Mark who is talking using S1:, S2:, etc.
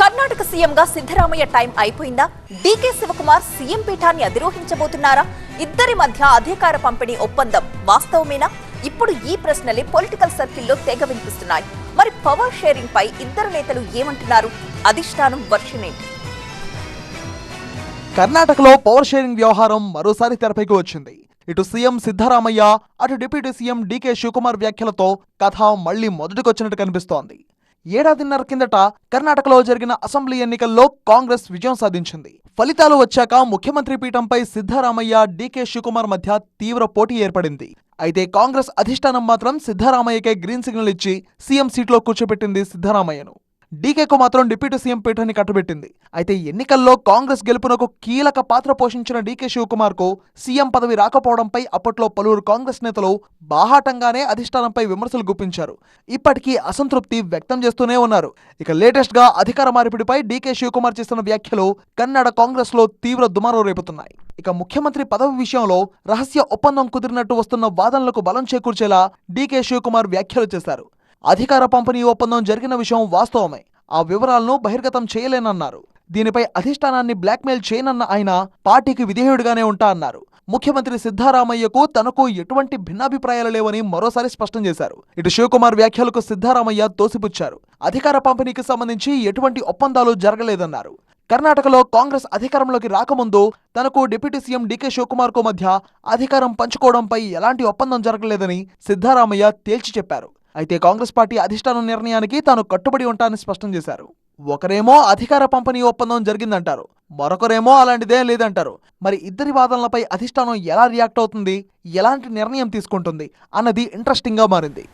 S1: కర్ణాటక సీఎంగా సిద్ధరామయ్య టైం అయిపోయిందా? DK Shivakumar CM పీఠాన్ని అధిరోహించబోతున్నారా? ఇద్దరి మధ్య అధికార పంపిణీ ఒప్పందం వాస్తవమేనా? ఇప్పుడు ఈ ప్రశ్నలే పొలిటికల్ సర్కిల్లో తెగ వినిపిస్తున్నాయి. మరి పవర్ షేరింగ్ పై ఇద్దరు నేతలు ఏమంటున్నారు? అధిష్టానం వర్షన్ ఏంటి?
S2: కర్ణాటకలో పవర్ షేరింగ్ వ్యవహారం మరోసారి తెరపైకి వచ్చింది. ఇటు సీఎం సిద్ధరామయ్య, అటు డిప్యూటీ సీఎం డీకే శివకుమార్ వ్యాఖ్యలతో కథ మళ్లీ మొదటికొచ్చినట్టు కనిపిస్తోంది. ఏడాదిన్నర కిందట కర్ణాటకలో జరిగిన అసెంబ్లీ ఎన్నికల్లో కాంగ్రెస్ విజయం సాధించింది. ఫలితాలు వచ్చాక ముఖ్యమంత్రి పీఠంపై సిద్ధరామయ్య, డీకే శివకుమార్ మధ్య తీవ్ర పోటీ ఏర్పడింది. అయితే కాంగ్రెస్ అధిష్టానం మాత్రం సిద్ధరామయ్యకే గ్రీన్ సిగ్నల్ ఇచ్చి సీఎం సీట్లో కూర్చోబెట్టింది సిద్ధరామయ్యను. డీకేకు మాత్రం డిప్యూటీ సీఎం పీఠాన్ని కట్టబెట్టింది. అయితే ఎన్నికల్లో కాంగ్రెస్ గెలుపునకు కీలక పాత్ర పోషించిన డీకే శివకుమార్ కు సీఎం పదవి రాకపోవడంపై అప్పట్లో పలువురు కాంగ్రెస్ నేతలు బాహాటంగానే అధిష్టానంపై విమర్శలు గుప్పించారు. ఇప్పటికీ అసంతృప్తి వ్యక్తం చేస్తూనే ఉన్నారు. ఇక లేటెస్ట్ గా అధికార మార్పిడిపై డీకే శివకుమార్ చేసిన వ్యాఖ్యలు కన్నడ కాంగ్రెస్ లో తీవ్ర దుమారం రేపుతున్నాయి. ఇక ముఖ్యమంత్రి పదవి విషయంలో రహస్య ఒప్పందం కుదిరినట్టు వస్తున్న వాదనలకు బలం చేకూర్చేలా డీకే శివకుమార్ వ్యాఖ్యలు చేశారు. అధికార పంపిణీ ఒప్పందం జరిగిన విషయం వాస్తవమే, ఆ వివరాలను బహిర్గతం చేయలేనన్నారు. దీనిపై అధిష్టానాన్ని బ్లాక్మెయిల్ చేయనన్న ఆయన పార్టీకి విధేయుడిగానే ఉంటా అన్నారు. ముఖ్యమంత్రి సిద్ధరామయ్యకు తనకు ఎటువంటి భిన్నాభిప్రాయాలు లేవని మరోసారి స్పష్టం చేశారు. ఇటు శివకుమార్ వ్యాఖ్యలకు సిద్ధరామయ్య తోసిపుచ్చారు. అధికార పంపిణీకి సంబంధించి ఎటువంటి ఒప్పందాలు జరగలేదన్నారు. కర్ణాటకలో కాంగ్రెస్ అధికారంలోకి రాకముందు తనకు డిప్యూటీ సీఎం డీకే శివకుమార్ కు మధ్య అధికారం పంచుకోవడంపై ఎలాంటి ఒప్పందం జరగలేదని సిద్ధరామయ్య తేల్చి చెప్పారు. అయితే కాంగ్రెస్ పార్టీ అధిష్టానం నిర్ణయానికి తాను కట్టుబడి ఉంటానని స్పష్టం చేశారు. ఒకరేమో అధికార పంపిణీ ఒప్పందం జరిగిందంటారు, మరొకరేమో అలాంటిదేం లేదంటారు. మరి ఇద్దరి వాదనలపై అధిష్టానం ఎలా రియాక్ట్ అవుతుంది, ఎలాంటి నిర్ణయం తీసుకుంటుంది అన్నది ఇంట్రెస్టింగ్ గా మారింది.